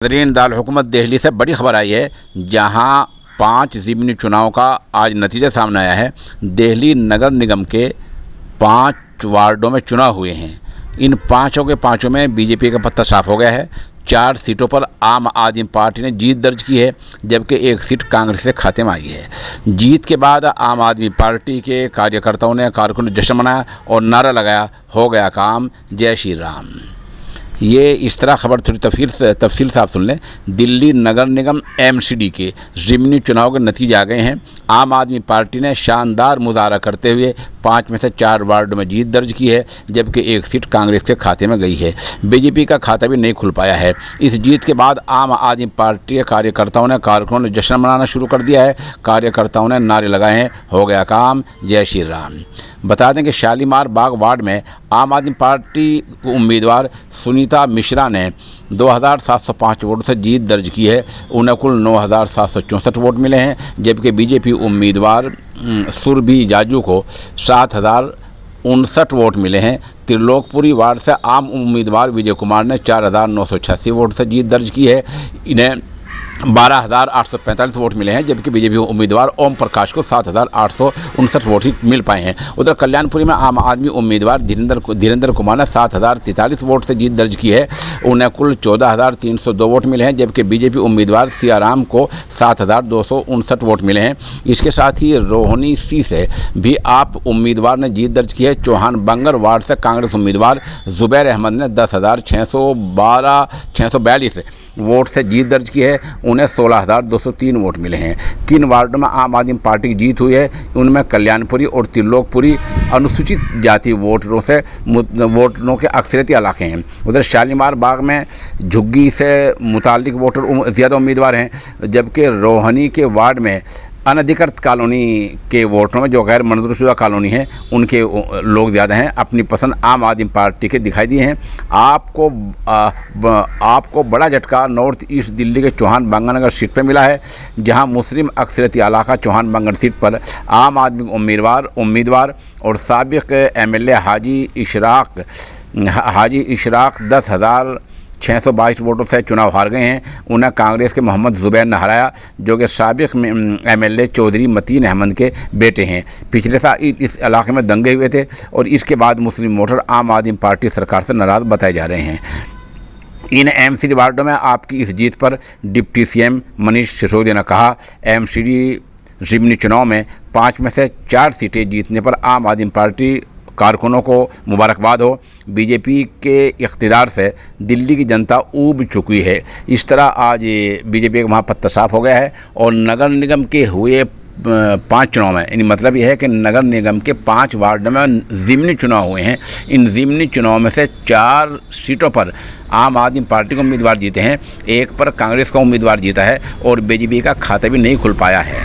नाज़रीन, दारुल हुकूमत दिल्ली से बड़ी खबर आई है, जहां 5 ज़िमनी चुनाव का आज नतीजा सामने आया है। दिल्ली नगर निगम के 5 वार्डों में चुनाव हुए हैं। इन पाँचों के पाँचों में बीजेपी का पत्ता साफ हो गया है। 4 सीटों पर आम आदमी पार्टी ने जीत दर्ज की है, जबकि 1 सीट कांग्रेस के खाते में आई है। जीत के बाद आम आदमी पार्टी के कार्यकर्ताओं ने कारकुन जश्न मनाया और नारा लगाया, हो गया काम, जय श्री राम। ये इस तरह खबर थोड़ी तफसील से आप सुन लें। दिल्ली नगर निगम एमसीडी के ज़िमनी चुनाव के नतीजे आ गए हैं। आम आदमी पार्टी ने शानदार मुजाहरा करते हुए 5 में से 4 वार्डों में जीत दर्ज की है, जबकि 1 सीट कांग्रेस के खाते में गई है। बीजेपी का खाता भी नहीं खुल पाया है। इस जीत के बाद आम आदमी पार्टी के कार्यकर्ताओं ने कारकुनों ने जश्न मनाना शुरू कर दिया है। कार्यकर्ताओं ने नारे लगाए हैं, हो गया काम, जय श्री राम। बता दें कि शालीमार बाग वार्ड में आम आदमी पार्टी उम्मीदवार सुनीता मिश्रा ने 2705 वोटों से जीत दर्ज की है। उन्हें कुल 9764 वोट मिले हैं, जबकि बीजेपी उम्मीदवार सुरभि जाजू को 7059 वोट मिले हैं। त्रिलोकपुरी वार्ड से आम उम्मीदवार विजय कुमार ने 4986 वोट से जीत दर्ज की है। इन्हें 12845 वोट मिले हैं, जबकि बीजेपी उम्मीदवार ओम प्रकाश को 7859 वोट ही मिल पाए हैं। उधर कल्याणपुरी में आम आदमी उम्मीदवार धीरेन्द्र कुमार ने 7043 वोट से जीत दर्ज की है। उन्हें कुल 14302 वोट मिले हैं, जबकि बीजेपी उम्मीदवार सियाराम को 7259 वोट मिले हैं। इसके साथ ही रोहिणी सी से भी आप उम्मीदवार ने जीत दर्ज की है। चौहान बंगर वार्ड से कांग्रेस उम्मीदवार जुबैर अहमद ने 10,642 वोट से जीत दर्ज की है। उन्हें 16,203 वोट मिले हैं। किन वार्डों में आम आदमी पार्टी की जीत हुई है, उनमें कल्याणपुरी और त्रिलोकपुरी अनुसूचित जाति वोटरों के अक्सरियती इलाके हैं। उधर शालीमार बाग में झुग्गी से मुतालिक वोटर ज़्यादा उम्मीदवार हैं, जबकि रोहिणी के वार्ड में अनधिकृत कॉलोनी के वोटरों में जो गैर मंजूरशुदा कॉलोनी है, उनके लोग ज़्यादा हैं। अपनी पसंद आम आदमी पार्टी के दिखाई दिए हैं। आपको बड़ा झटका नॉर्थ ईस्ट दिल्ली के चौहान बंगनगर सीट पर मिला है, जहां मुस्लिम अक्सरियती इलाका चौहान बंगन सीट पर आम आदमी उम्मीदवार और साबिक एमएलए हाजी इशराक 10,622 वोटों से चुनाव हार गए हैं। उन्हें कांग्रेस के मोहम्मद जुबैर ने हराया, जो कि साबिक एमएलए चौधरी मतीन अहमद के बेटे हैं। पिछले साल इस इलाके में दंगे हुए थे और इसके बाद मुस्लिम वोटर आम आदमी पार्टी सरकार से नाराज़ बताए जा रहे हैं। इन एमसीडी वार्डों में आपकी इस जीत पर डिप्टी सीएम मनीष सिसोदिया ने कहा, एमसीडी ज़िमनी चुनाव में 5 में से 4 सीटें जीतने पर आम आदमी पार्टी कारकुनों को मुबारकबाद हो। बीजेपी के इख्तिदार से दिल्ली की जनता ऊब चुकी है। इस तरह आज बीजेपी का वहाँ पत्ता साफ हो गया है और नगर निगम के हुए 5 चुनाव में, यानी मतलब यह है कि नगर निगम के 5 वार्ड में ज़िमनी चुनाव हुए हैं। इन ज़िमनी चुनाव में से 4 सीटों पर आम आदमी पार्टी के उम्मीदवार जीते हैं, 1 पर कांग्रेस का उम्मीदवार जीता है और बीजेपी का खाता भी नहीं खुल पाया है।